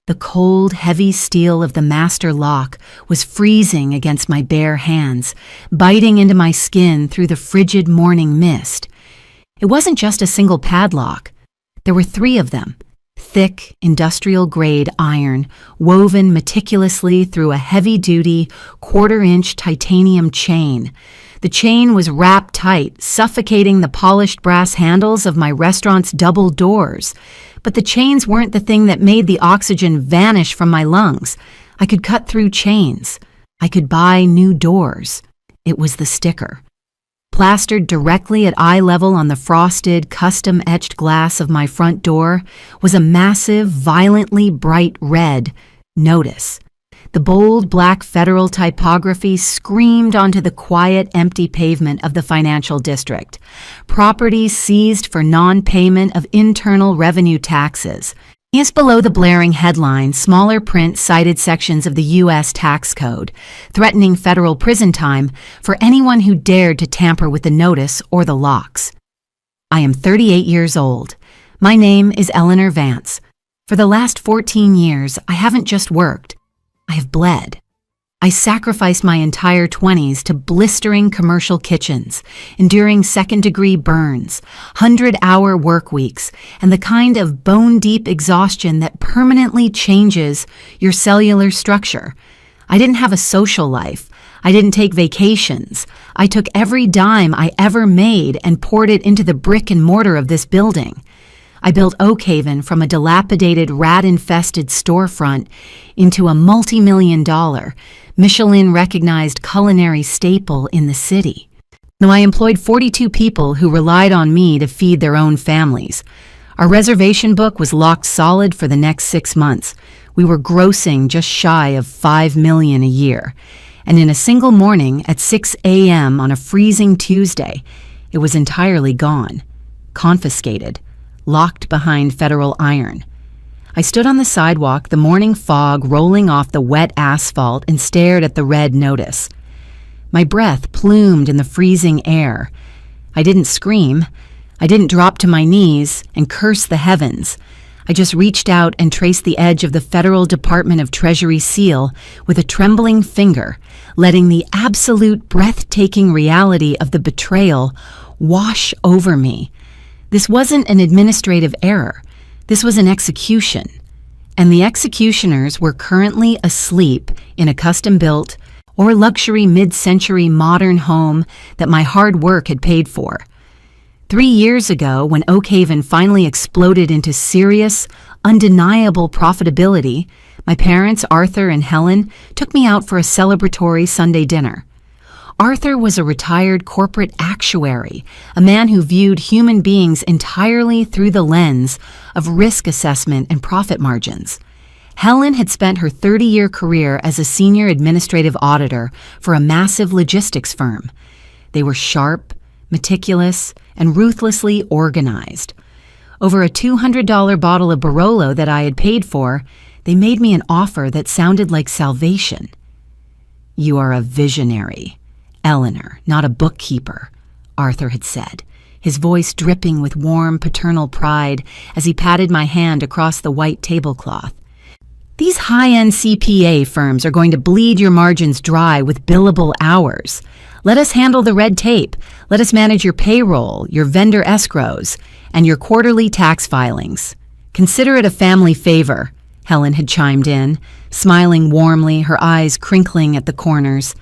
The cold, heavy steel of the master lock was freezing against my bare hands, biting into my skin through the frigid morning mist. It wasn't just a single padlock. There were 3 of them, thick, industrial-grade iron, woven meticulously through a heavy-duty, quarter-inch titanium chain. The chain was wrapped tight, suffocating the polished brass handles of my restaurant's double doors. But the chains weren't the thing that made the oxygen vanish from my lungs. I could cut through chains. I could buy new doors. It was the sticker. Plastered directly at eye level on the frosted, custom-etched glass of my front door was a massive, violently bright red notice. The bold black federal typography screamed onto the quiet, empty pavement of the financial district. Property seized for non-payment of internal revenue taxes. Just below the blaring headline, smaller print cited sections of the U.S. tax code, threatening federal prison time for anyone who dared to tamper with the notice or the locks. I am 38 years old. My name is Eleanor Vance. For the last 14 years, I haven't just worked. I have bled. I sacrificed my entire 20s to blistering commercial kitchens, enduring second-degree burns, 100-hour work weeks, and the kind of bone-deep exhaustion that permanently changes your cellular structure. I didn't have a social life. I didn't take vacations. I took every dime I ever made and poured it into the brick and mortar of this building. I built Oakhaven from a dilapidated, rat-infested storefront into a multi-million-dollar, Michelin-recognized culinary staple in the city. Now, I employed 42 people who relied on me to feed their own families. Our reservation book was locked solid for the next 6 months. We were grossing just shy of $5 million a year. And in a single morning at 6 a.m. on a freezing Tuesday, it was entirely gone, confiscated, locked behind federal iron. I stood on the sidewalk, the morning fog rolling off the wet asphalt, and stared at the red notice. My breath plumed in the freezing air. I didn't scream. I didn't drop to my knees and curse the heavens. I just reached out and traced the edge of the Federal Department of Treasury seal with a trembling finger, letting the absolute breathtaking reality of the betrayal wash over me. This wasn't an administrative error. This was an execution. And the executioners were currently asleep in a custom-built or luxury mid-century modern home that my hard work had paid for. 3 years ago, when Oakhaven finally exploded into serious, undeniable profitability, my parents, Arthur and Helen, took me out for a celebratory Sunday dinner. Arthur was a retired corporate actuary, a man who viewed human beings entirely through the lens of risk assessment and profit margins. Helen had spent her 30-year career as a senior administrative auditor for a massive logistics firm. They were sharp, meticulous, and ruthlessly organized. Over a $200 bottle of Barolo that I had paid for, they made me an offer that sounded like salvation. "You are a visionary, Eleanor, not a bookkeeper," Arthur had said, his voice dripping with warm paternal pride as he patted my hand across the white tablecloth. "These high-end CPA firms are going to bleed your margins dry with billable hours. Let us handle the red tape. Let us manage your payroll, your vendor escrows, and your quarterly tax filings. Consider it a family favor," Helen had chimed in, smiling warmly, her eyes crinkling at the corners.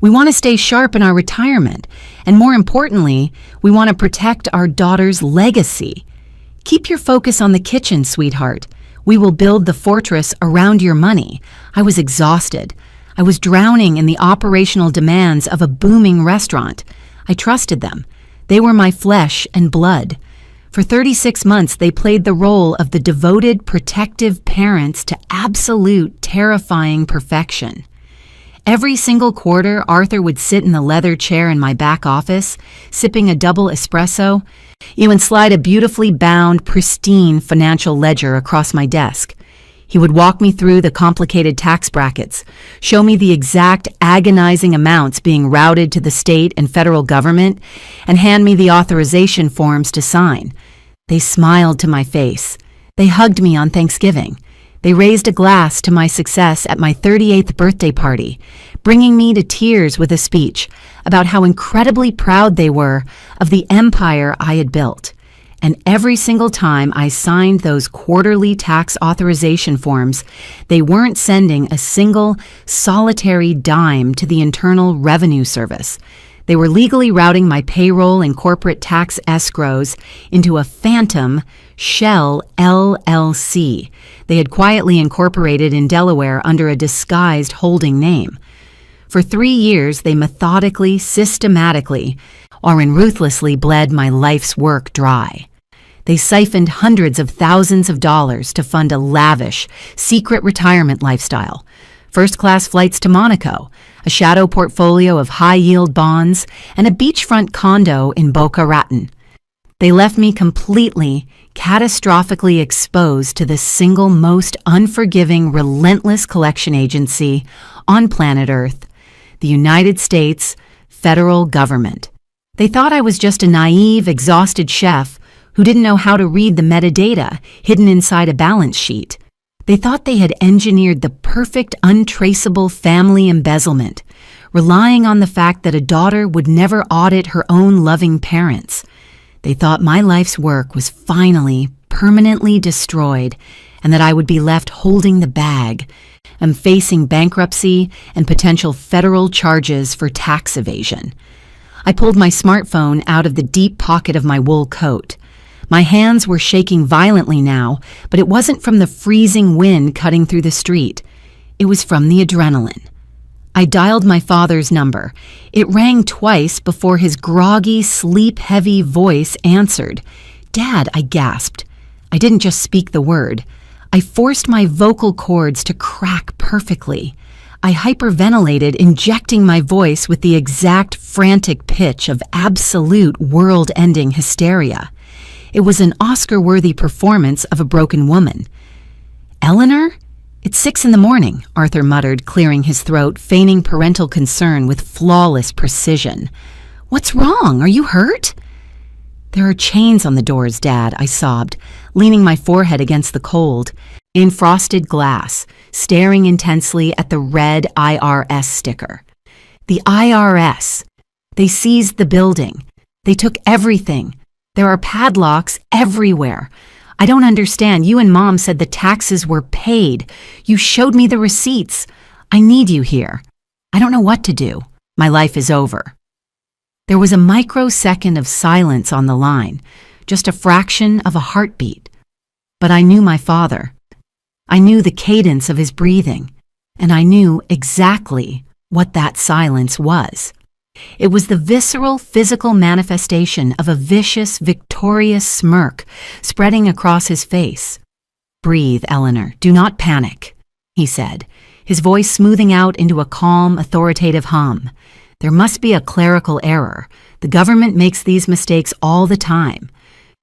"We want to stay sharp in our retirement, and more importantly, we want to protect our daughter's legacy. Keep your focus on the kitchen, sweetheart. We will build the fortress around your money." I was exhausted. I was drowning in the operational demands of a booming restaurant. I trusted them. They were my flesh and blood. For 36 months, they played the role of the devoted, protective parents to absolute, terrifying perfection. Every single quarter, Arthur would sit in the leather chair in my back office, sipping a double espresso, and slide a beautifully bound, pristine financial ledger across my desk. He would walk me through the complicated tax brackets, show me the exact agonizing amounts being routed to the state and federal government, and hand me the authorization forms to sign. They smiled to my face. They hugged me on Thanksgiving. They raised a glass to my success at my 38th birthday party, bringing me to tears with a speech about how incredibly proud they were of the empire I had built. And every single time I signed those quarterly tax authorization forms, they weren't sending a single, solitary dime to the Internal Revenue Service. They were legally routing my payroll and corporate tax escrows into a phantom shell LLC they had quietly incorporated in Delaware under a disguised holding name. For 3 years, they methodically, systematically, and ruthlessly bled my life's work dry. They siphoned hundreds of thousands of dollars to fund a lavish, secret retirement lifestyle, first-class flights to Monaco, a shadow portfolio of high-yield bonds, and a beachfront condo in Boca Raton. They left me completely, catastrophically exposed to the single most unforgiving, relentless collection agency on planet Earth, the United States federal government. They thought I was just a naive, exhausted chef who didn't know how to read the metadata hidden inside a balance sheet. They thought they had engineered the perfect, untraceable family embezzlement, relying on the fact that a daughter would never audit her own loving parents. They thought my life's work was finally, permanently destroyed, and that I would be left holding the bag and facing bankruptcy and potential federal charges for tax evasion. I pulled my smartphone out of the deep pocket of my wool coat. My hands were shaking violently now, but it wasn't from the freezing wind cutting through the street. It was from the adrenaline. I dialed my father's number. It rang twice before his groggy, sleep-heavy voice answered. "Dad," I gasped. I didn't just speak the word. I forced my vocal cords to crack perfectly. I hyperventilated, injecting my voice with the exact frantic pitch of absolute world-ending hysteria. It was an Oscar-worthy performance of a broken woman. "Eleanor? It's 6 a.m, Arthur muttered, clearing his throat, feigning parental concern with flawless precision. "What's wrong? Are you hurt?" "There are chains on the doors, Dad," I sobbed, leaning my forehead against the cold, in frosted glass, staring intensely at the red IRS sticker. The IRS. They seized the building. They took everything. There are padlocks everywhere. I don't understand. You and Mom said the taxes were paid. You showed me the receipts. I need you here. I don't know what to do. My life is over. There was a microsecond of silence on the line, just a fraction of a heartbeat. But I knew my father. I knew the cadence of his breathing, and I knew exactly what that silence was. It was the visceral, physical manifestation of a vicious, victorious smirk spreading across his face. "Breathe, Eleanor. Do not panic," he said, his voice smoothing out into a calm, authoritative hum. "There must be a clerical error. The government makes these mistakes all the time.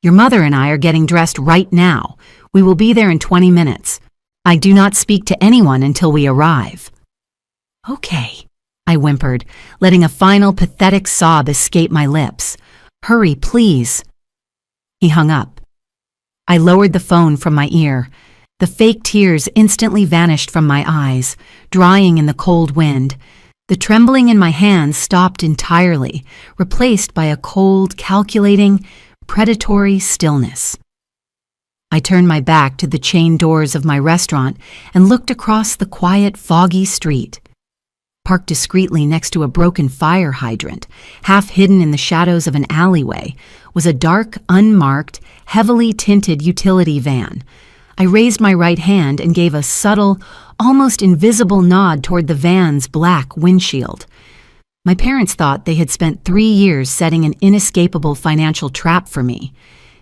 Your mother and I are getting dressed right now. We will be there in 20 minutes. I do not speak to anyone until we arrive." "Okay," I whimpered, letting a final pathetic sob escape my lips. "Hurry, please." He hung up. I lowered the phone from my ear. The fake tears instantly vanished from my eyes, drying in the cold wind. The trembling in my hands stopped entirely, replaced by a cold, calculating, predatory stillness. I turned my back to the chained doors of my restaurant and looked across the quiet, foggy street. Parked discreetly next to a broken fire hydrant, half hidden in the shadows of an alleyway, was a dark, unmarked, heavily tinted utility van. I raised my right hand and gave a subtle, almost invisible nod toward the van's black windshield. My parents thought they had spent 3 years setting an inescapable financial trap for me.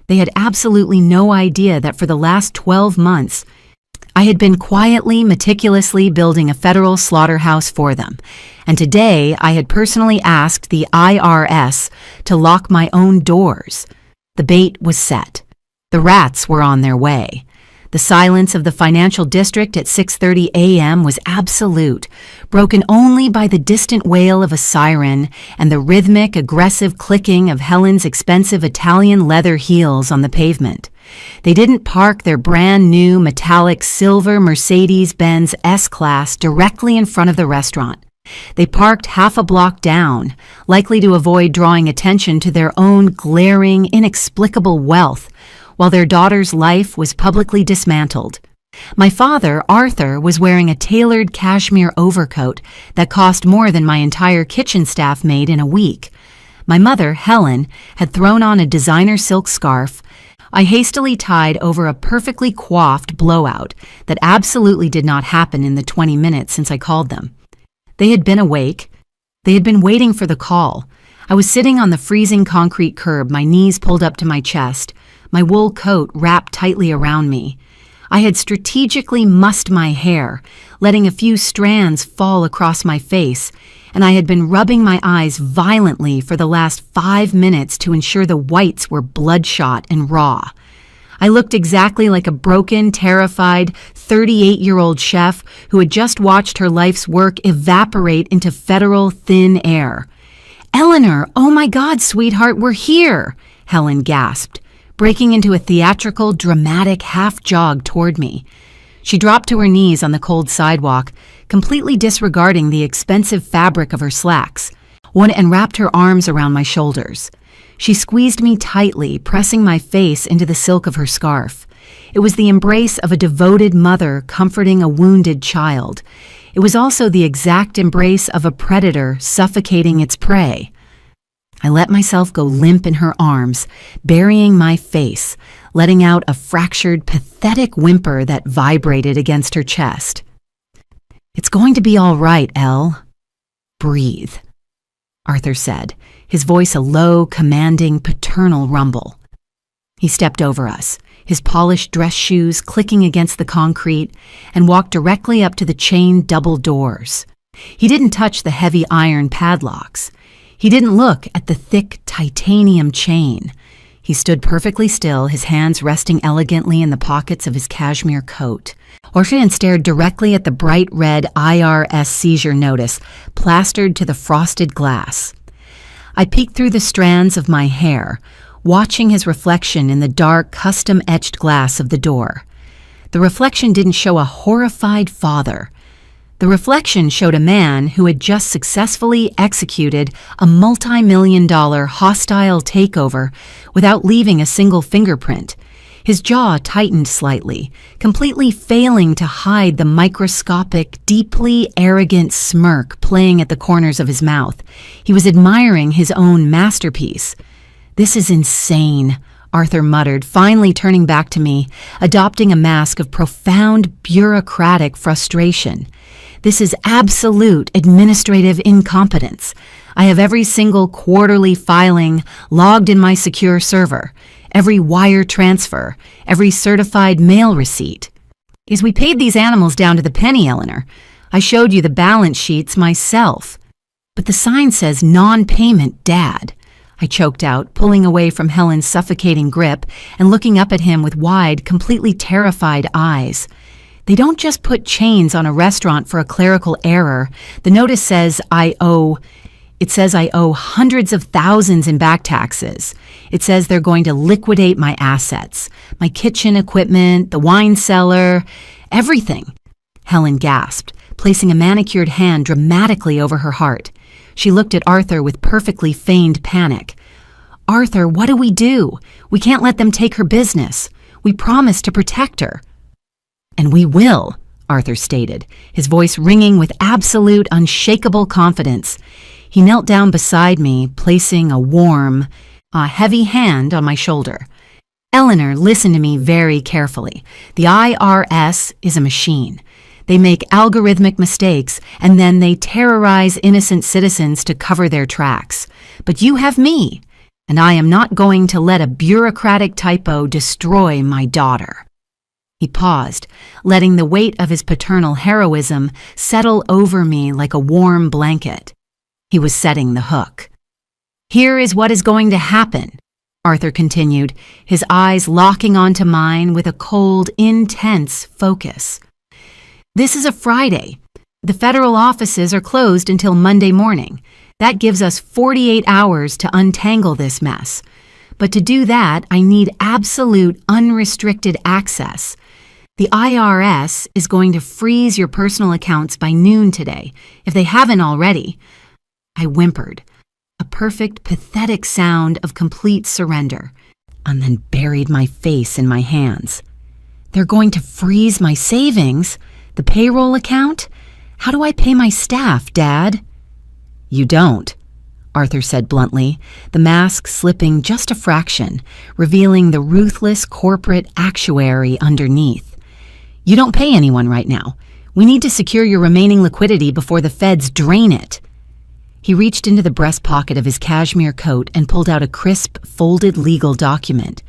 They had absolutely no idea that for the last 12 months, I had been quietly, meticulously building a federal slaughterhouse for them, and today I had personally asked the IRS to lock my own doors. The bait was set. The rats were on their way. The silence of the financial district at 6:30 a.m. was absolute, broken only by the distant wail of a siren and the rhythmic, aggressive clicking of Helen's expensive Italian leather heels on the pavement. They didn't park their brand new metallic silver Mercedes-Benz S-Class directly in front of the restaurant. They parked half a block down, likely to avoid drawing attention to their own glaring, inexplicable wealth, while their daughter's life was publicly dismantled. My father, Arthur, was wearing a tailored cashmere overcoat that cost more than my entire kitchen staff made in a week. My mother, Helen, had thrown on a designer silk scarf I hastily tied over a perfectly coiffed blowout that absolutely did not happen in the 20 minutes since I called them. They had been awake. They had been waiting for the call. I was sitting on the freezing concrete curb, my knees pulled up to my chest, my wool coat wrapped tightly around me. I had strategically mussed my hair, letting a few strands fall across my face, and I had been rubbing my eyes violently for the last 5 minutes to ensure the whites were bloodshot and raw. I looked exactly like a broken, terrified 38-year-old chef who had just watched her life's work evaporate into federal thin air. "Eleanor, oh my God, sweetheart, we're here!" Helen gasped, breaking into a theatrical, dramatic half-jog toward me. She dropped to her knees on the cold sidewalk, completely disregarding the expensive fabric of her slacks, and wrapped her arms around my shoulders. She squeezed me tightly, pressing my face into the silk of her scarf. It was the embrace of a devoted mother comforting a wounded child. It was also the exact embrace of a predator suffocating its prey. I let myself go limp in her arms, burying my face, letting out a fractured, pathetic whimper that vibrated against her chest. "It's going to be all right, Elle. Breathe," Arthur said, his voice a low, commanding, paternal rumble. He stepped over us, his polished dress shoes clicking against the concrete, and walked directly up to the chained double doors. He didn't touch the heavy iron padlocks. He didn't look at the thick titanium chain. He stood perfectly still, his hands resting elegantly in the pockets of his cashmere coat. Orphan stared directly at the bright red IRS seizure notice plastered to the frosted glass. I peeked through the strands of my hair, watching his reflection in the dark, custom-etched glass of the door. The reflection didn't show a horrified father. The reflection showed a man who had just successfully executed a multi-million-dollar hostile takeover without leaving a single fingerprint. His jaw tightened slightly, completely failing to hide the microscopic, deeply arrogant smirk playing at the corners of his mouth. He was admiring his own masterpiece. "This is insane," Arthur muttered, finally turning back to me, adopting a mask of profound bureaucratic frustration. "This is absolute administrative incompetence. I have every single quarterly filing logged in my secure server, every wire transfer, every certified mail receipt. Is we paid these animals down to the penny, Eleanor. I showed you the balance sheets myself. But the sign says non-payment, Dad," I choked out, pulling away from Helen's suffocating grip and looking up at him with wide, completely terrified eyes. "They don't just put chains on a restaurant for a clerical error. The notice says I owe hundreds of thousands in back taxes. It says they're going to liquidate my assets, my kitchen equipment, the wine cellar, everything." Helen gasped, placing a manicured hand dramatically over her heart. She looked at Arthur with perfectly feigned panic. "Arthur, what do we do? We can't let them take her business. We promised to protect her." "And we will," Arthur stated, his voice ringing with absolute, unshakable confidence. He knelt down beside me, placing a warm, heavy hand on my shoulder. "Eleanor, listen to me very carefully. The IRS is a machine. They make algorithmic mistakes, and then they terrorize innocent citizens to cover their tracks. But you have me, and I am not going to let a bureaucratic typo destroy my daughter." He paused, letting the weight of his paternal heroism settle over me like a warm blanket. He was setting the hook. "Here is what is going to happen," Arthur continued, his eyes locking onto mine with a cold, intense focus. "This is a Friday. The federal offices are closed until Monday morning. That gives us 48 hours to untangle this mess. But to do that, I need absolute unrestricted access. The IRS is going to freeze your personal accounts by noon today, if they haven't already. I whimpered, a perfect, pathetic sound of complete surrender, and then buried my face in my hands. They're going to freeze my savings? The payroll account? How do I pay my staff, Dad? You don't, Arthur said bluntly, the mask slipping just a fraction, revealing the ruthless corporate actuary underneath. You don't pay anyone right now. We need to secure your remaining liquidity before the feds drain it. He reached into the breast pocket of his cashmere coat and pulled out a crisp, folded legal document.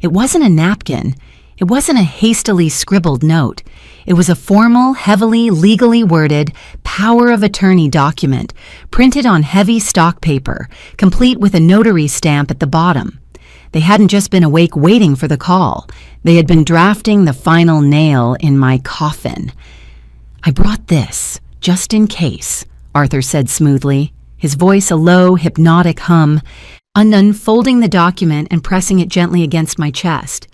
It wasn't a napkin. It wasn't a hastily scribbled note. It was a formal, heavily legally worded power of attorney document, printed on heavy stock paper, complete with a notary stamp at the bottom. They hadn't just been awake waiting for the call. They had been drafting the final nail in my coffin. I brought this, just in case, Arthur said smoothly, his voice a low, hypnotic hum, unfolding the document and pressing it gently against my chest.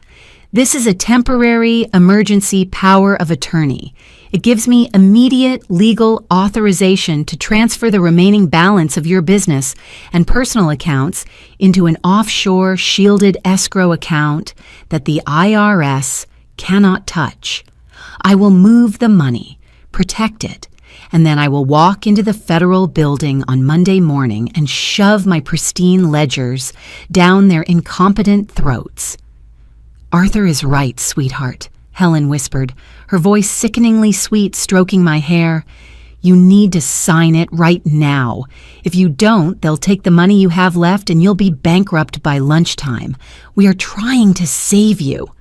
This is a temporary emergency power of attorney. It gives me immediate legal authorization to transfer the remaining balance of your business and personal accounts into an offshore shielded escrow account that the IRS cannot touch. I will move the money, protect it, and then I will walk into the federal building on Monday morning and shove my pristine ledgers down their incompetent throats. Arthur is right, sweetheart, Helen whispered, her voice sickeningly sweet, stroking my hair. You need to sign it right now. If you don't, they'll take the money you have left and you'll be bankrupt by lunchtime. We are trying to save you.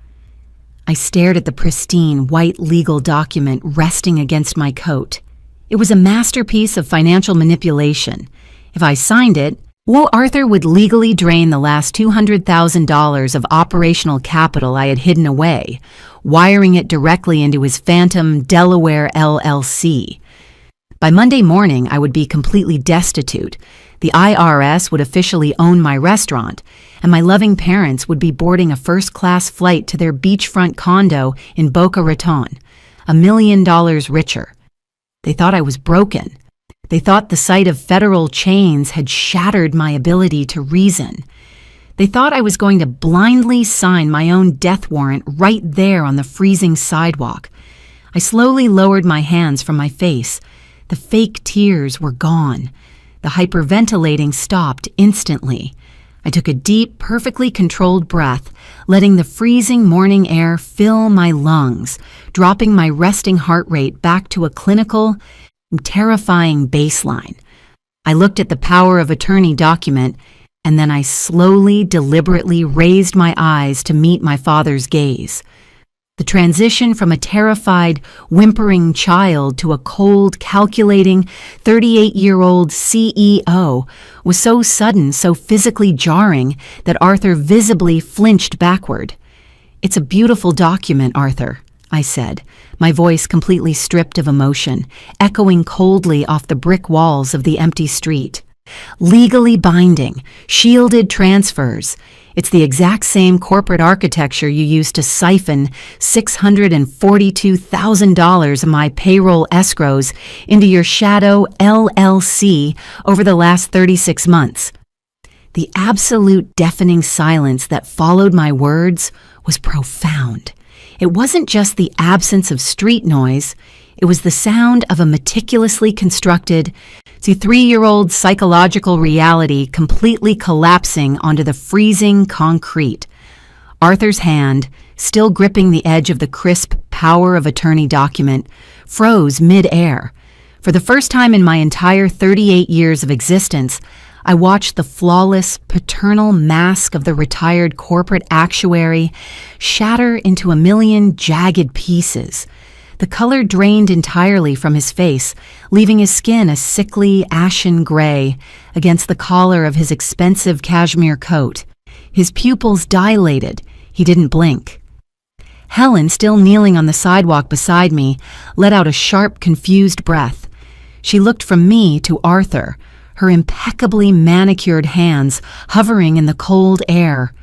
I stared at the pristine, white legal document resting against my coat. It was a masterpiece of financial manipulation. If I signed it, Arthur would legally drain the last $200,000 of operational capital I had hidden away, wiring it directly into his phantom Delaware LLC. By Monday morning, I would be completely destitute. The IRS would officially own my restaurant, and my loving parents would be boarding a first-class flight to their beachfront condo in Boca Raton, $1 million richer. They thought I was broken. They thought the sight of federal chains had shattered my ability to reason. They thought I was going to blindly sign my own death warrant right there on the freezing sidewalk. I slowly lowered my hands from my face. The fake tears were gone. The hyperventilating stopped instantly. I took a deep, perfectly controlled breath, letting the freezing morning air fill my lungs, dropping my resting heart rate back to a clinical, terrifying baseline. I looked at the power of attorney document, and then I slowly, deliberately raised my eyes to meet my father's gaze. The transition from a terrified, whimpering child to a cold, calculating, 38-year-old CEO was so sudden, so physically jarring, that Arthur visibly flinched backward. "It's a beautiful document, Arthur," I said, my voice completely stripped of emotion, echoing coldly off the brick walls of the empty street. "Legally binding, shielded transfers. It's the exact same corporate architecture you used to siphon $642,000 of my payroll escrows into your shadow LLC over the last 36 months. The absolute deafening silence that followed my words was profound. It wasn't just the absence of street noise, it was the sound of a meticulously constructed, 3-year-old psychological reality completely collapsing onto the freezing concrete. Arthur's hand, still gripping the edge of the crisp power of attorney document, froze mid-air. For the first time in my entire 38 years of existence, I watched the flawless, paternal mask of the retired corporate actuary shatter into a million jagged pieces. The color drained entirely from his face, leaving his skin a sickly, ashen gray against the collar of his expensive cashmere coat. His pupils dilated. He didn't blink. Helen, still kneeling on the sidewalk beside me, let out a sharp, confused breath. She looked from me to Arthur, her impeccably manicured hands hovering in the cold air.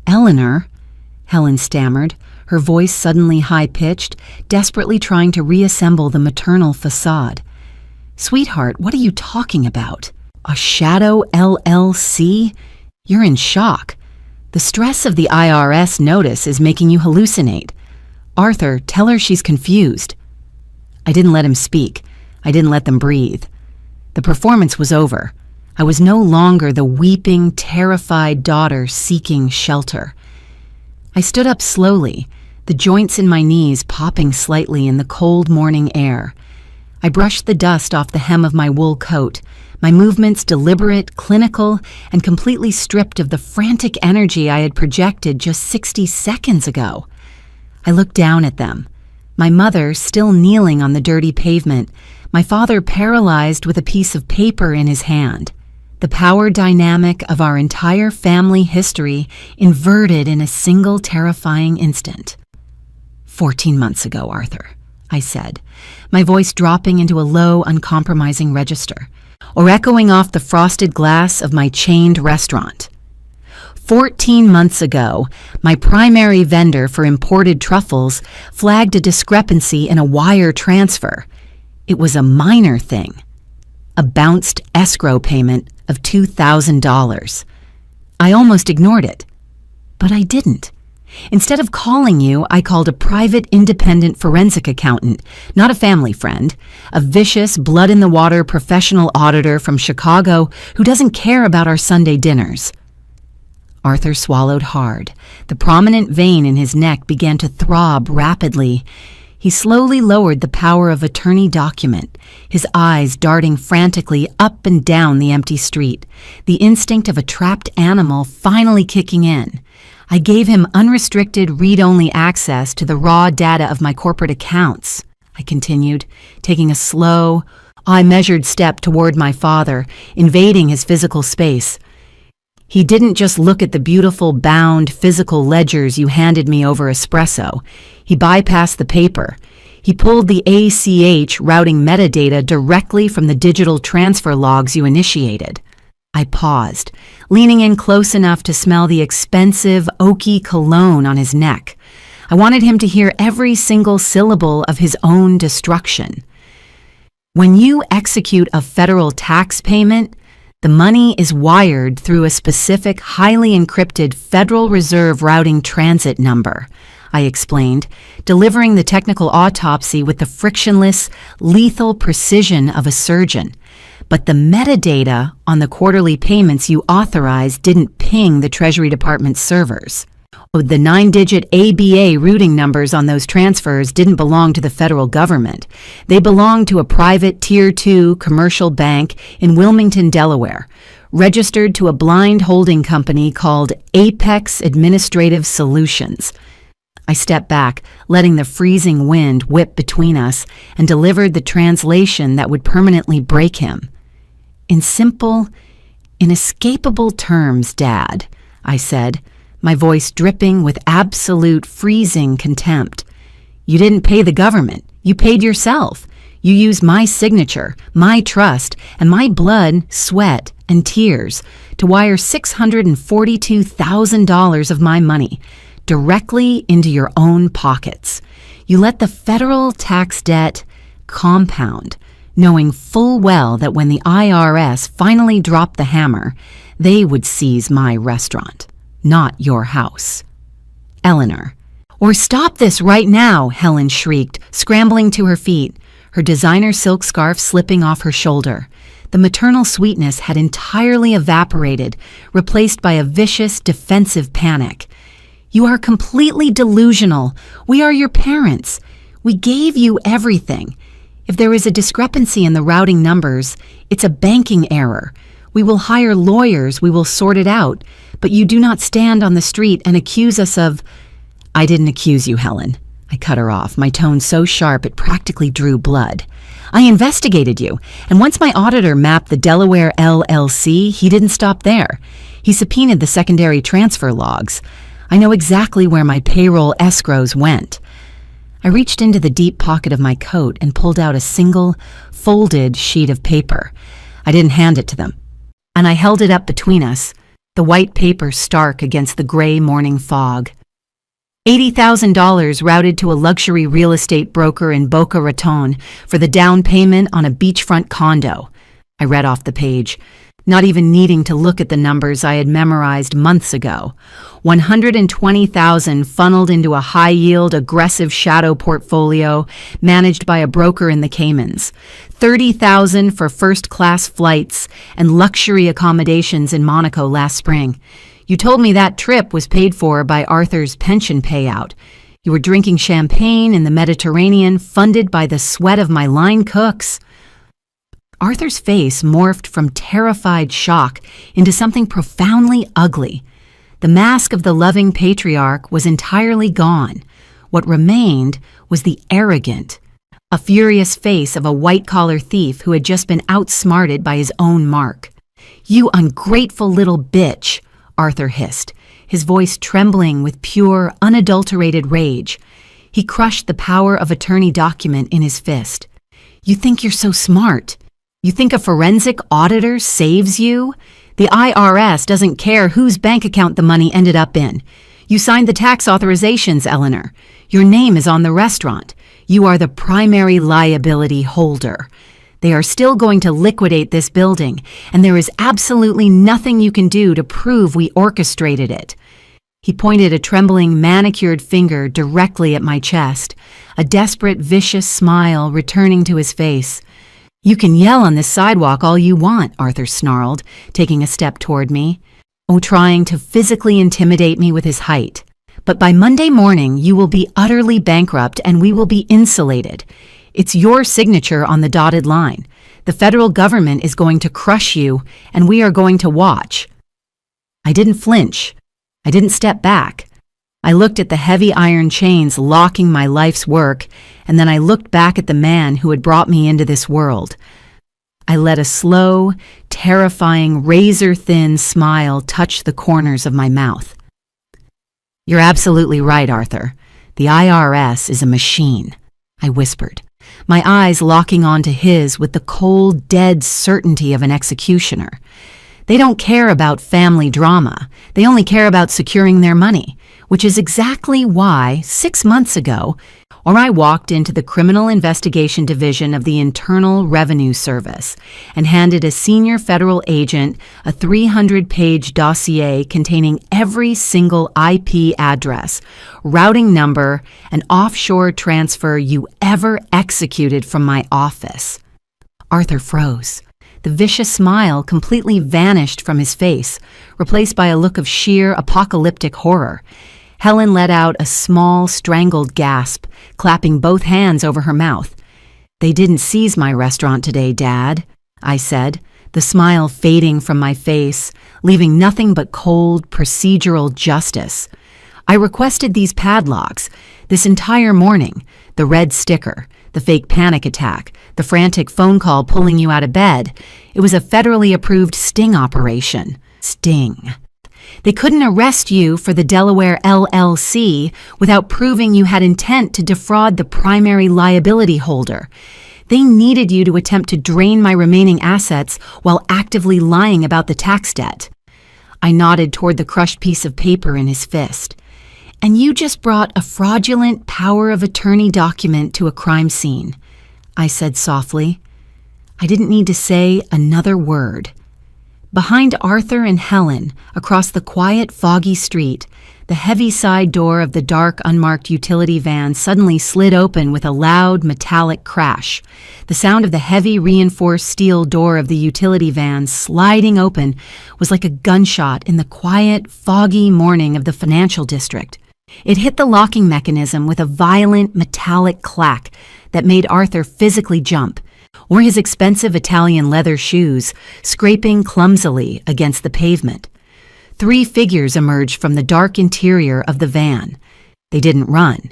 Eleanor, Helen stammered, her voice suddenly high-pitched, desperately trying to reassemble the maternal facade. Sweetheart, what are you talking about? A shadow LLC? You're in shock. The stress of the IRS notice is making you hallucinate. Arthur, tell her she's confused. I didn't let him speak. I didn't let them breathe. The performance was over. I was no longer the weeping, terrified daughter seeking shelter. I stood up slowly, the joints in my knees popping slightly in the cold morning air. I brushed the dust off the hem of my wool coat, my movements deliberate, clinical, and completely stripped of the frantic energy I had projected just 60 seconds ago. I looked down at them. My mother still kneeling on the dirty pavement, my father paralyzed with a piece of paper in his hand. The power dynamic of our entire family history inverted in a single terrifying instant. 14 months ago, Arthur, I said, my voice dropping into a low, uncompromising register, or echoing off the frosted glass of my chained restaurant. 14 months ago, my primary vendor for imported truffles flagged a discrepancy in a wire transfer. It was a minor thing. A bounced escrow payment of $2,000. I almost ignored it, but I didn't. Instead of calling you, I called a private independent forensic accountant, not a family friend, a vicious, blood-in-the-water professional auditor from Chicago who doesn't care about our Sunday dinners. Arthur swallowed hard. The prominent vein in his neck began to throb rapidly. He slowly lowered the power of attorney document, his eyes darting frantically up and down the empty street, the instinct of a trapped animal finally kicking in. I gave him unrestricted read-only access to the raw data of my corporate accounts, I continued, taking a slow, eye-measured step toward my father, invading his physical space. He didn't just look at the beautiful, bound, physical ledgers you handed me over espresso. He bypassed the paper. He pulled the ACH routing metadata directly from the digital transfer logs you initiated. I paused, leaning in close enough to smell the expensive, oaky cologne on his neck. I wanted him to hear every single syllable of his own destruction. When you execute a federal tax payment, the money is wired through a specific, highly encrypted Federal Reserve routing transit number, I explained, delivering the technical autopsy with the frictionless, lethal precision of a surgeon. But the metadata on the quarterly payments you authorized didn't ping the Treasury Department's servers. The 9-digit ABA routing numbers on those transfers didn't belong to the federal government. They belonged to a private Tier 2 commercial bank in Wilmington, Delaware, registered to a blind holding company called Apex Administrative Solutions. I stepped back, letting the freezing wind whip between us, and delivered the translation that would permanently break him. In simple, inescapable terms, Dad, I said, my voice dripping with absolute freezing contempt. You didn't pay the government. You paid yourself. You used my signature, my trust, and my blood, sweat, and tears to wire $642,000 of my money directly into your own pockets. You let the federal tax debt compound, knowing full well that when the IRS finally dropped the hammer, they would seize my restaurant, not your house. Eleanor. Or stop this right now, Helen shrieked, scrambling to her feet, her designer silk scarf slipping off her shoulder. The maternal sweetness had entirely evaporated, replaced by a vicious, defensive panic. You are completely delusional. We are your parents. We gave you everything. If there is a discrepancy in the routing numbers, it's a banking error. We will hire lawyers. We will sort it out. But you do not stand on the street and accuse us of... I didn't accuse you, Helen. I cut her off, my tone so sharp it practically drew blood. I investigated you, and once my auditor mapped the Delaware LLC, he didn't stop there. He subpoenaed the secondary transfer logs. I know exactly where my payroll escrows went. I reached into the deep pocket of my coat and pulled out a single, folded sheet of paper. I didn't hand it to them, and I held it up between us. the white paper stark against the gray morning fog. $80,000 routed to a luxury real estate broker in Boca Raton for the down payment on a beachfront condo. I read off the page, not even needing to look at the numbers I had memorized months ago. $120,000 funneled into a high-yield, aggressive shadow portfolio managed by a broker in the Caymans. $30,000 for first-class flights and luxury accommodations in Monaco last spring. You told me that trip was paid for by Arthur's pension payout. You were drinking champagne in the Mediterranean, funded by the sweat of my line cooks. Arthur's face morphed from terrified shock into something profoundly ugly. The mask of the loving patriarch was entirely gone. What remained was the arrogant, a furious face of a white-collar thief who had just been outsmarted by his own mark. "You ungrateful little bitch," Arthur hissed, his voice trembling with pure, unadulterated rage. He crushed the power of attorney document in his fist. "You think you're so smart? You think a forensic auditor saves you? The IRS doesn't care whose bank account the money ended up in. You signed the tax authorizations, Eleanor. Your name is on the restaurant. You are the primary liability holder. They are still going to liquidate this building, and there is absolutely nothing you can do to prove we orchestrated it." He pointed a trembling, manicured finger directly at my chest, a desperate, vicious smile returning to his face. "You can yell on this sidewalk all you want," Arthur snarled, taking a step toward me, trying to physically intimidate me with his height. "But by Monday morning, you will be utterly bankrupt and we will be insulated. It's your signature on the dotted line. The federal government is going to crush you, and we are going to watch." I didn't flinch. I didn't step back. I looked at the heavy iron chains locking my life's work, and then I looked back at the man who had brought me into this world. I let a slow, terrifying, razor-thin smile touch the corners of my mouth. "You're absolutely right, Arthur. The IRS is a machine," I whispered, my eyes locking onto his with the cold, dead certainty of an executioner. "They don't care about family drama. They only care about securing their money, which is exactly why 6 months ago, I walked into the Criminal Investigation Division of the Internal Revenue Service and handed a senior federal agent a 300-page dossier containing every single IP address, routing number, and offshore transfer you ever executed from my office." Arthur froze. The vicious smile completely vanished from his face, replaced by a look of sheer apocalyptic horror. Helen let out a small, strangled gasp, clapping both hands over her mouth. "They didn't seize my restaurant today, Dad," I said, the smile fading from my face, leaving nothing but cold, procedural justice. "I requested these padlocks this entire morning, the red sticker, the fake panic attack, the frantic phone call pulling you out of bed. It was a federally approved sting operation." Sting. "They couldn't arrest you for the Delaware LLC without proving you had intent to defraud the primary liability holder. They needed you to attempt to drain my remaining assets while actively lying about the tax debt." I nodded toward the crushed piece of paper in his fist. "And you just brought a fraudulent power of attorney document to a crime scene," I said softly. I didn't need to say another word. Behind Arthur and Helen, across the quiet, foggy street, the heavy side door of the dark, unmarked utility van suddenly slid open with a loud, metallic crash. The sound of the heavy, reinforced steel door of the utility van sliding open was like a gunshot in the quiet, foggy morning of the financial district. It hit the locking mechanism with a violent, metallic clack that made Arthur physically jump, or his expensive Italian leather shoes scraping clumsily against the pavement. 3 figures emerged from the dark interior of the van. They didn't run.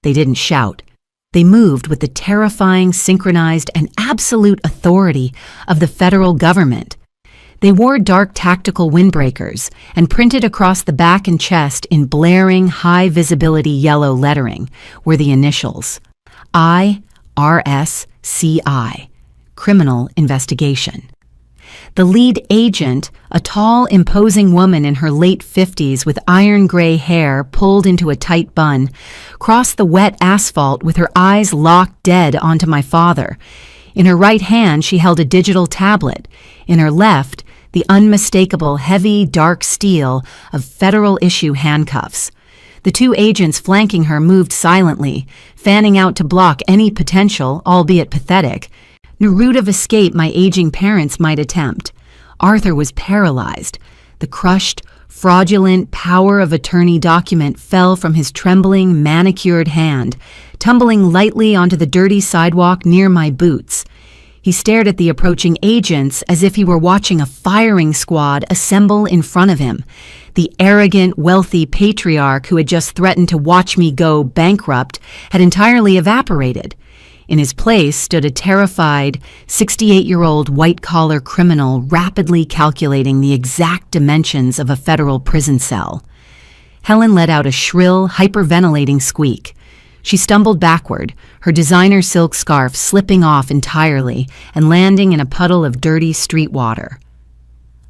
They didn't shout. They moved with the terrifying, synchronized, and absolute authority of the federal government. They wore dark tactical windbreakers, and printed across the back and chest in blaring, high-visibility yellow lettering were the initials: IRSCI, Criminal Investigation. The lead agent, a tall, imposing woman in her late 50s with iron-gray hair pulled into a tight bun, crossed the wet asphalt with her eyes locked dead onto my father. In her right hand, she held a digital tablet. In her left, the unmistakable heavy, dark steel of federal-issue handcuffs. The two agents flanking her moved silently, fanning out to block any potential, albeit pathetic, route of escape my aging parents might attempt. Arthur was paralyzed. The crushed, fraudulent power of attorney document fell from his trembling, manicured hand, tumbling lightly onto the dirty sidewalk near my boots. He stared at the approaching agents as if he were watching a firing squad assemble in front of him. The arrogant, wealthy patriarch who had just threatened to watch me go bankrupt had entirely evaporated. In his place stood a terrified, 68-year-old white-collar criminal rapidly calculating the exact dimensions of a federal prison cell. Helen let out a shrill, hyperventilating squeak. She stumbled backward, her designer silk scarf slipping off entirely and landing in a puddle of dirty street water.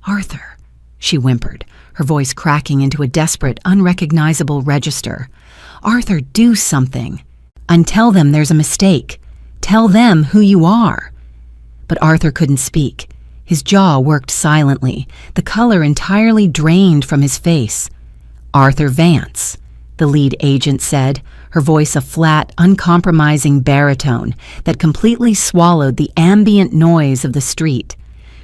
"Arthur," she whimpered, her voice cracking into a desperate, unrecognizable register. "Arthur, do something. And tell them there's a mistake. Tell them who you are." But Arthur couldn't speak. His jaw worked silently, the color entirely drained from his face. "Arthur Vance," the lead agent said, her voice a flat, uncompromising baritone that completely swallowed the ambient noise of the street.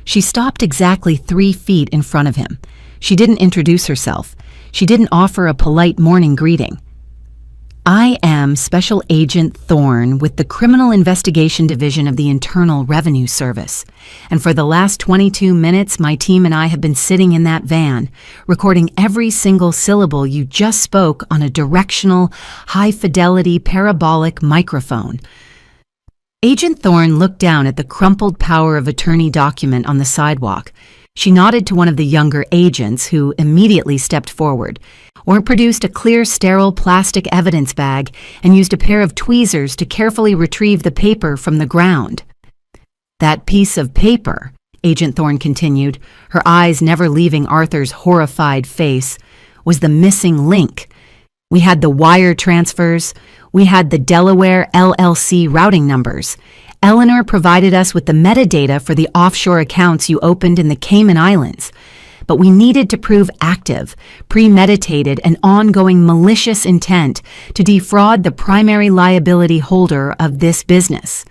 She stopped exactly 3 feet in front of him. She didn't introduce herself. She didn't offer a polite morning greeting. "I am Special Agent Thorne with the Criminal Investigation Division of the Internal Revenue Service. And for the last 22 minutes, my team and I have been sitting in that van, recording every single syllable you just spoke on a directional, high-fidelity parabolic microphone." Agent Thorne looked down at the crumpled power of attorney document on the sidewalk. She nodded to one of the younger agents, who immediately stepped forward, or produced a clear, sterile plastic evidence bag and used a pair of tweezers to carefully retrieve the paper from the ground. "That piece of paper," Agent Thorne continued, her eyes never leaving Arthur's horrified face, "was the missing link. We had the wire transfers. We had the Delaware LLC routing numbers. Eleanor provided us with the metadata for the offshore accounts you opened in the Cayman Islands. But we needed to prove active, premeditated, and ongoing malicious intent to defraud the primary liability holder of this business."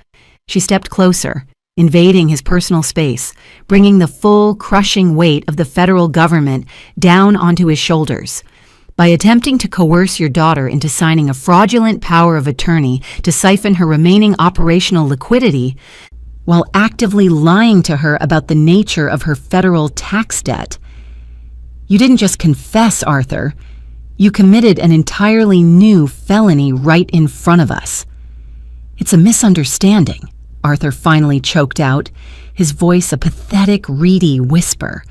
She stepped closer, invading his personal space, bringing the full, crushing weight of the federal government down onto his shoulders. "By attempting to coerce your daughter into signing a fraudulent power of attorney to siphon her remaining operational liquidity, while actively lying to her about the nature of her federal tax debt, you didn't just confess, Arthur. You committed an entirely new felony right in front of us." "It's a misunderstanding," Arthur finally choked out, his voice a pathetic, reedy whisper.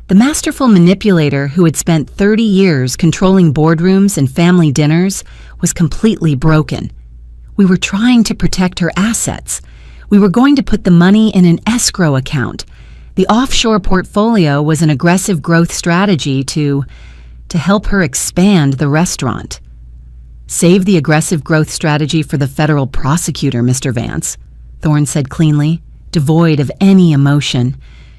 The masterful manipulator who had spent 30 years controlling boardrooms and family dinners was completely broken. We were trying to protect her assets. We were going to put the money in an escrow account. The offshore portfolio was an aggressive growth strategy to help her expand the restaurant. "Save the aggressive growth strategy for the federal prosecutor, Mr. Vance," Thorne said cleanly, devoid of any emotion.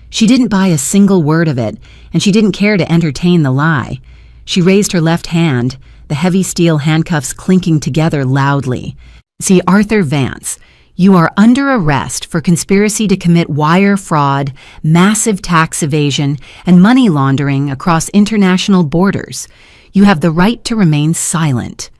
She didn't buy a single word of it, and she didn't care to entertain the lie. She raised her left hand, the heavy steel handcuffs clinking together loudly. "See, Arthur Vance, you are under arrest for conspiracy to commit wire fraud, massive tax evasion, and money laundering across international borders. You have the right to remain silent."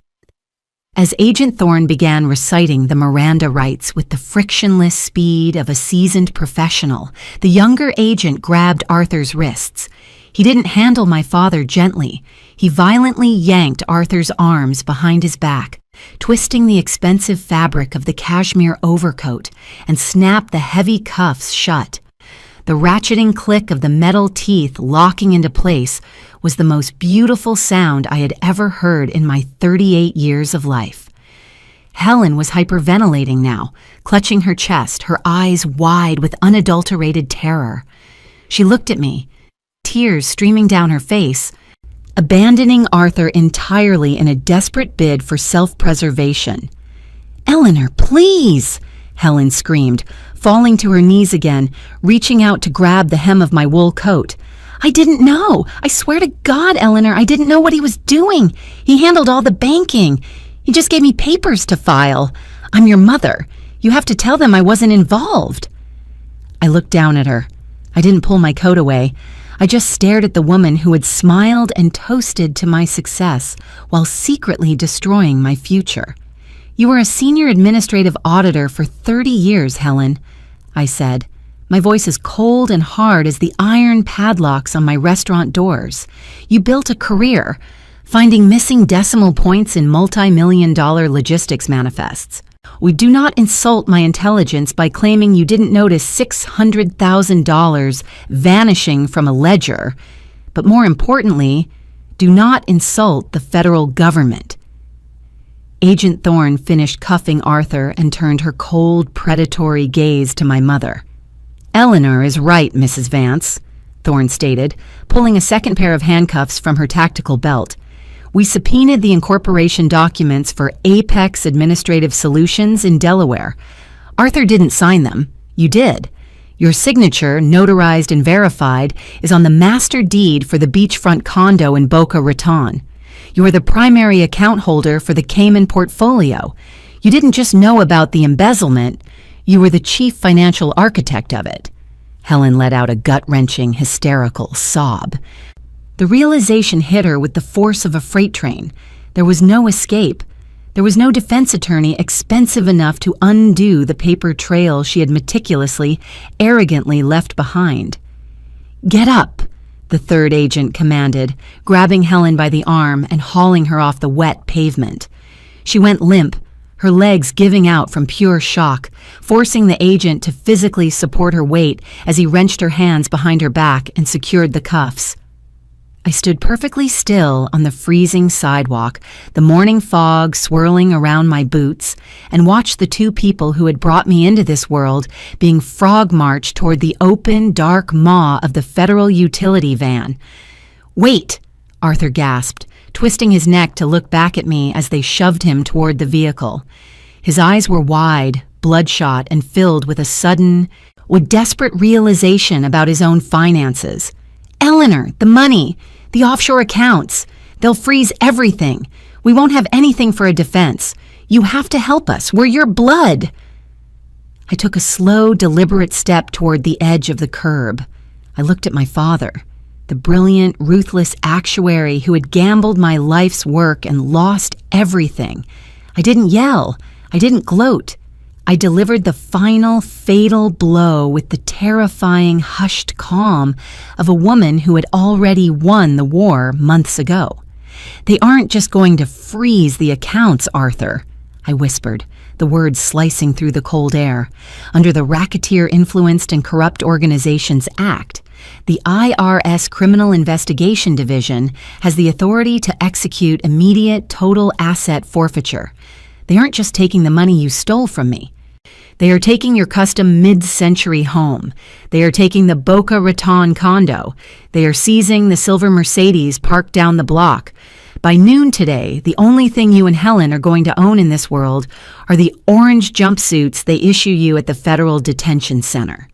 As Agent Thorne began reciting the Miranda rights with the frictionless speed of a seasoned professional, the younger agent grabbed Arthur's wrists. He didn't handle my father gently. He violently yanked Arthur's arms behind his back, twisting the expensive fabric of the cashmere overcoat, and snapped the heavy cuffs shut. The ratcheting click of the metal teeth locking into place was the most beautiful sound I had ever heard in my 38 years of life. Helen was hyperventilating now, clutching her chest, her eyes wide with unadulterated terror. She looked at me, tears streaming down her face, abandoning Arthur entirely in a desperate bid for self-preservation. "Eleanor, please!" Helen screamed, falling to her knees again, reaching out to grab the hem of my wool coat. "I didn't know. I swear to God, Eleanor, I didn't know what he was doing. He handled all the banking. He just gave me papers to file. I'm your mother. You have to tell them I wasn't involved." I looked down at her. I didn't pull my coat away. I just stared at the woman who had smiled and toasted to my success while secretly destroying my future. "You were a senior administrative auditor for 30 years, Helen," I said. My voice as cold and hard as the iron padlocks on my restaurant doors. "You built a career, finding missing decimal points in multi-million-dollar logistics manifests. We do not insult my intelligence by claiming you didn't notice $600,000 vanishing from a ledger, but more importantly, do not insult the federal government." Agent Thorne finished cuffing Arthur and turned her cold, predatory gaze to my mother. "Eleanor is right, Mrs. Vance," Thorne stated, pulling a second pair of handcuffs from her tactical belt. "We subpoenaed the incorporation documents for Apex Administrative Solutions in Delaware. Arthur didn't sign them. You did. Your signature, notarized and verified, is on the master deed for the beachfront condo in Boca Raton. You are the primary account holder for the Cayman portfolio. You didn't just know about the embezzlement, you were the chief financial architect of it." Helen let out a gut-wrenching, hysterical sob. The realization hit her with the force of a freight train. There was no escape. There was no defense attorney expensive enough to undo the paper trail she had meticulously, arrogantly left behind. "Get up," the third agent commanded, grabbing Helen by the arm and hauling her off the wet pavement. She went limp, her legs giving out from pure shock, forcing the agent to physically support her weight as he wrenched her hands behind her back and secured the cuffs. I stood perfectly still on the freezing sidewalk, the morning fog swirling around my boots, and watched the two people who had brought me into this world being frog-marched toward the open, dark maw of the federal utility van. "Wait!" Arthur gasped, twisting his neck to look back at me as they shoved him toward the vehicle. His eyes were wide, bloodshot, and filled with a sudden, desperate realization about his own finances. "Eleanor, the money! The offshore accounts. They'll freeze everything. We won't have anything for a defense. You have to help us. We're your blood." I took a slow, deliberate step toward the edge of the curb. I looked at my father, the brilliant, ruthless actuary who had gambled my life's work and lost everything. I didn't yell. I didn't gloat. I delivered the final, fatal blow with the terrifying, hushed calm of a woman who had already won the war months ago. "They aren't just going to freeze the accounts, Arthur," I whispered, the words slicing through the cold air. "Under the Racketeer-Influenced and Corrupt Organizations Act, the IRS Criminal Investigation Division has the authority to execute immediate total asset forfeiture. They aren't just taking the money you stole from me. They are taking your custom mid-century home. They are taking the Boca Raton condo. They are seizing the silver Mercedes parked down the block. By noon today, the only thing you and Helen are going to own in this world are the orange jumpsuits they issue you at the Federal Detention Center."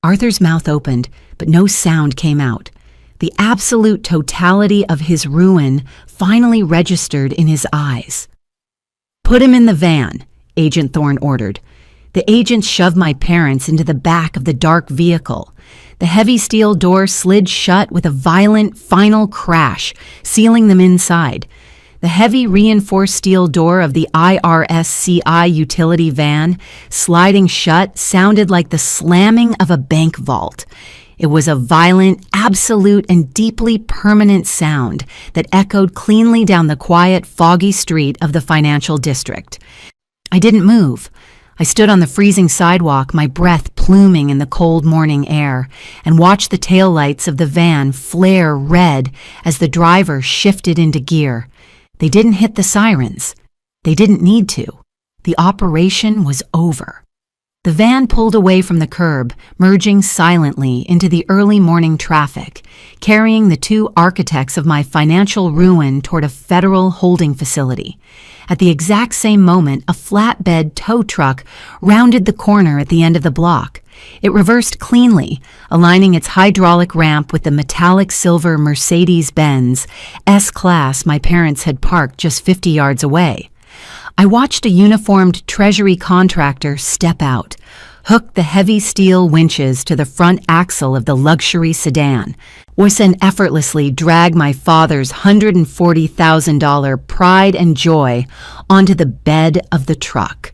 Arthur's mouth opened, but no sound came out. The absolute totality of his ruin finally registered in his eyes. "Put him in the van," Agent Thorne ordered. The agents shoved my parents into the back of the dark vehicle. The heavy steel door slid shut with a violent, final crash, sealing them inside. The heavy reinforced steel door of the IRSCI utility van, sliding shut, sounded like the slamming of a bank vault. It was a violent, absolute, and deeply permanent sound that echoed cleanly down the quiet, foggy street of the financial district. I didn't move. I stood on the freezing sidewalk, my breath pluming in the cold morning air, and watched the taillights of the van flare red as the driver shifted into gear. They didn't hit the sirens. They didn't need to. The operation was over. The van pulled away from the curb, merging silently into the early morning traffic, carrying the two architects of my financial ruin toward a federal holding facility. At the exact same moment, a flatbed tow truck rounded the corner at the end of the block. It reversed cleanly, aligning its hydraulic ramp with the metallic silver Mercedes-Benz S-Class my parents had parked just 50 yards away. I watched a uniformed Treasury contractor step out, hook the heavy steel winches to the front axle of the luxury sedan, and effortlessly drag my father's $140,000 pride and joy onto the bed of the truck.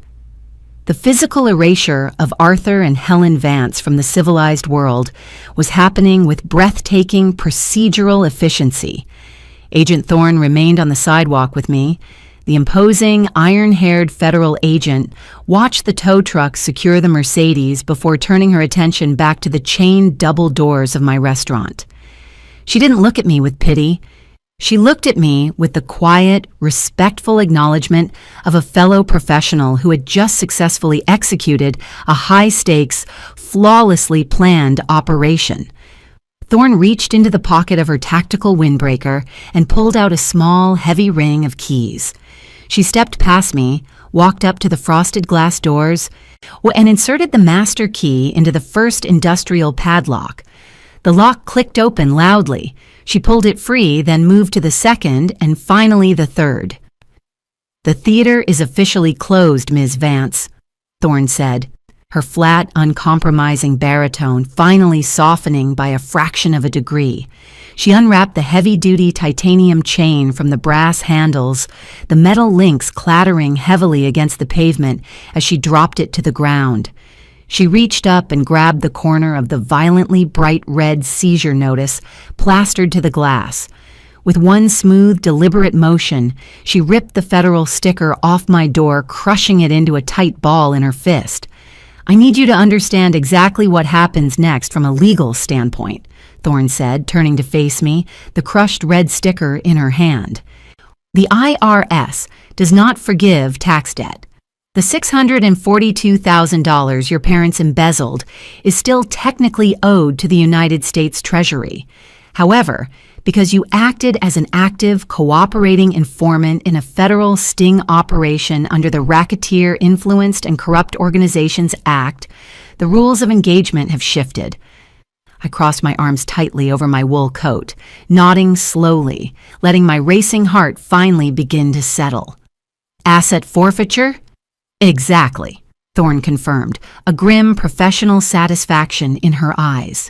The physical erasure of Arthur and Helen Vance from the civilized world was happening with breathtaking procedural efficiency. Agent Thorne remained on the sidewalk with me. The imposing, iron-haired federal agent watched the tow truck secure the Mercedes before turning her attention back to the chained double doors of my restaurant. She didn't look at me with pity. She looked at me with the quiet, respectful acknowledgement of a fellow professional who had just successfully executed a high-stakes, flawlessly planned operation. Thorne reached into the pocket of her tactical windbreaker and pulled out a small, heavy ring of keys. She stepped past me, walked up to the frosted glass doors, and inserted the master key into the first industrial padlock. The lock clicked open loudly. She pulled it free, then moved to the second and finally the third. "The theater is officially closed, Ms. Vance," Thorne said, her flat, uncompromising baritone finally softening by a fraction of a degree. She unwrapped the heavy-duty titanium chain from the brass handles, the metal links clattering heavily against the pavement as she dropped it to the ground. She reached up and grabbed the corner of the violently bright red seizure notice plastered to the glass. With one smooth, deliberate motion, she ripped the federal sticker off my door, crushing it into a tight ball in her fist. "I need you to understand exactly what happens next from a legal standpoint," Thorne said, turning to face me, the crushed red sticker in her hand. "The IRS does not forgive tax debt. The $642,000 your parents embezzled is still technically owed to the United States Treasury. However, because you acted as an active, cooperating informant in a federal sting operation under the Racketeer Influenced and Corrupt Organizations Act, the rules of engagement have shifted." I crossed my arms tightly over my wool coat, nodding slowly, letting my racing heart finally begin to settle. "Asset forfeiture?" "Exactly," Thorne confirmed, a grim professional satisfaction in her eyes.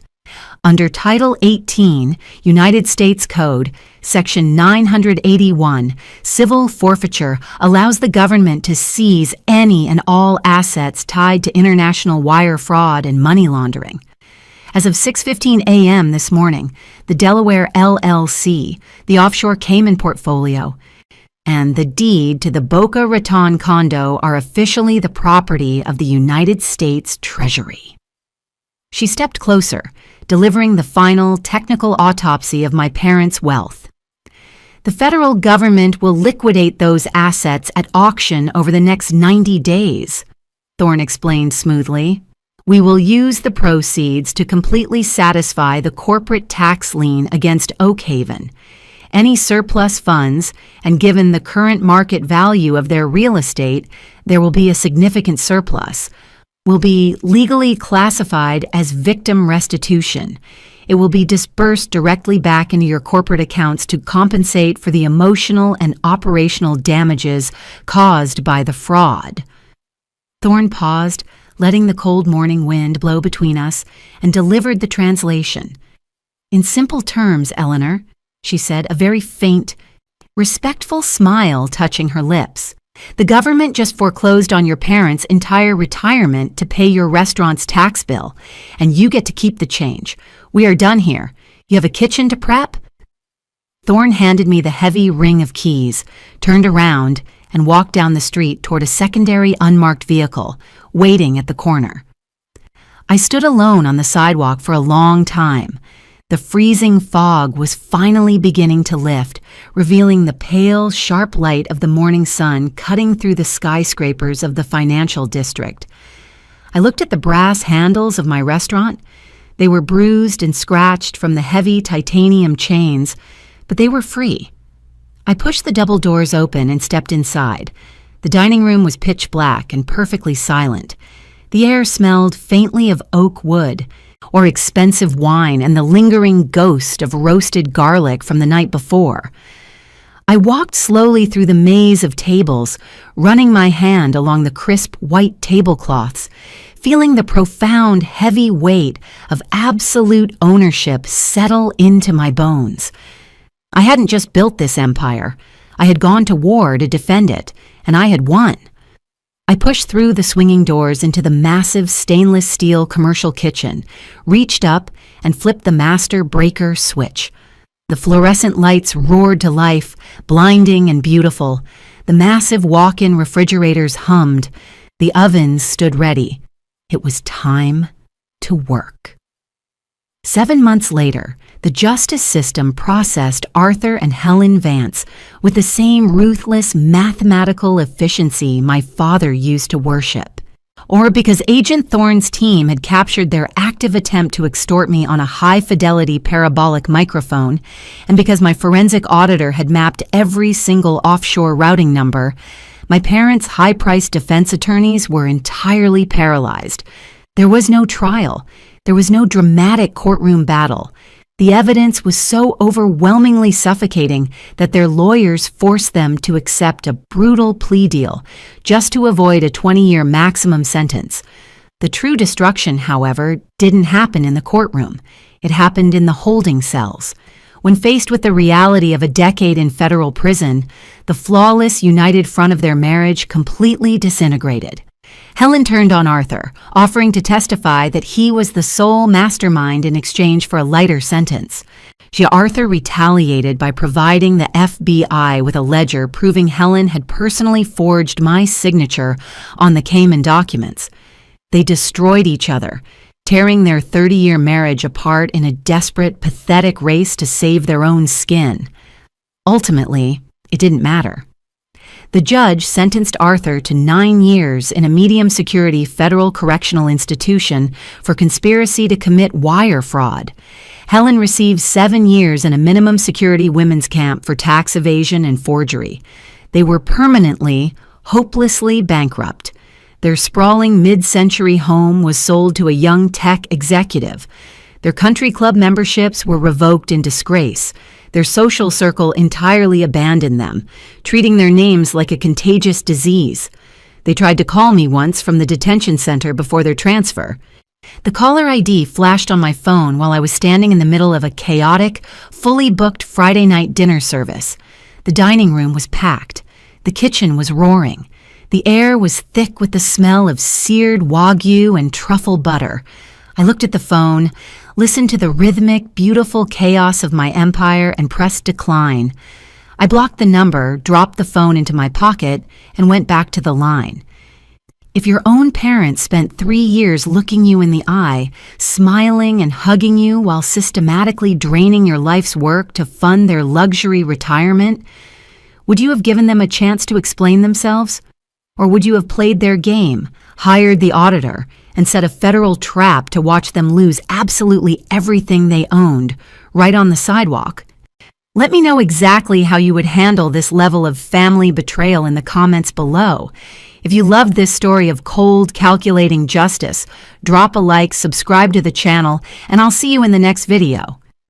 Under Title 18, United States Code, Section 981, civil forfeiture allows the government to seize any and all assets tied to international wire fraud and money laundering. As of 6:15 a.m. this morning, the Delaware LLC, the offshore Cayman portfolio, and the deed to the Boca Raton condo are officially the property of the United States Treasury. She stepped closer, delivering the final technical autopsy of my parents' wealth. "The federal government will liquidate those assets at auction over the next 90 days, Thorne explained smoothly. "We will use the proceeds to completely satisfy the corporate tax lien against Oakhaven. Any surplus funds, and given the current market value of their real estate, there will be a significant surplus, will be legally classified as victim restitution. It will be disbursed directly back into your corporate accounts to compensate for the emotional and operational damages caused by the fraud." Thorne paused, letting the cold morning wind blow between us, and delivered the translation. "In simple terms, Eleanor," she said, a very faint, respectful smile touching her lips, "the government just foreclosed on your parents' entire retirement to pay your restaurant's tax bill, and you get to keep the change. We are done here. You have a kitchen to prep?" Thorne handed me the heavy ring of keys, turned around, and walked down the street toward a secondary unmarked vehicle, waiting at the corner. I stood alone on the sidewalk for a long time. The freezing fog was finally beginning to lift, revealing the pale, sharp light of the morning sun cutting through the skyscrapers of the financial district. I looked at the brass handles of my restaurant. They were bruised and scratched from the heavy titanium chains, but they were free. I pushed the double doors open and stepped inside. The dining room was pitch black and perfectly silent. The air smelled faintly of oak wood, or expensive wine and the lingering ghost of roasted garlic from the night before. I walked slowly through the maze of tables, running my hand along the crisp white tablecloths, feeling the profound, heavy weight of absolute ownership settle into my bones. I hadn't just built this empire. I had gone to war to defend it, and I had won. I pushed through the swinging doors into the massive stainless steel commercial kitchen, reached up, and flipped the master breaker switch. The fluorescent lights roared to life, blinding and beautiful. The massive walk-in refrigerators hummed. The ovens stood ready. It was time to work. 7 months later, the justice system processed Arthur and Helen Vance with the same ruthless mathematical efficiency my father used to worship. Or because Agent Thorne's team had captured their active attempt to extort me on a high-fidelity parabolic microphone, and because my forensic auditor had mapped every single offshore routing number, my parents' high-priced defense attorneys were entirely paralyzed. There was no trial. There was no dramatic courtroom battle. The evidence was so overwhelmingly suffocating that their lawyers forced them to accept a brutal plea deal just to avoid a 20-year maximum sentence. The true destruction, however, didn't happen in the courtroom. It happened in the holding cells. When faced with the reality of a decade in federal prison, the flawless, united front of their marriage completely disintegrated. Helen turned on Arthur, offering to testify that he was the sole mastermind in exchange for a lighter sentence. Arthur retaliated by providing the FBI with a ledger proving Helen had personally forged my signature on the Cayman documents. They destroyed each other, tearing their 30-year marriage apart in a desperate, pathetic race to save their own skin. Ultimately, it didn't matter. The judge sentenced Arthur to 9 years in a medium-security federal correctional institution for conspiracy to commit wire fraud. Helen received 7 years in a minimum security women's camp for tax evasion and forgery. They were permanently, hopelessly bankrupt. Their sprawling mid-century home was sold to a young tech executive. Their country club memberships were revoked in disgrace. Their social circle entirely abandoned them, treating their names like a contagious disease. They tried to call me once from the detention center before their transfer. The caller ID flashed on my phone while I was standing in the middle of a chaotic, fully booked Friday night dinner service. The dining room was packed. The kitchen was roaring. The air was thick with the smell of seared wagyu and truffle butter. I looked at the phone, listened to the rhythmic, beautiful chaos of my empire, and pressed decline. I blocked the number, dropped the phone into my pocket, and went back to the line. If your own parents spent 3 years looking you in the eye, smiling and hugging you while systematically draining your life's work to fund their luxury retirement, would you have given them a chance to explain themselves? Or would you have played their game, hired the auditor, and set a federal trap to watch them lose absolutely everything they owned, right on the sidewalk? Let me know exactly how you would handle this level of family betrayal in the comments below. If you loved this story of cold, calculating justice, drop a like, subscribe to the channel, and I'll see you in the next video.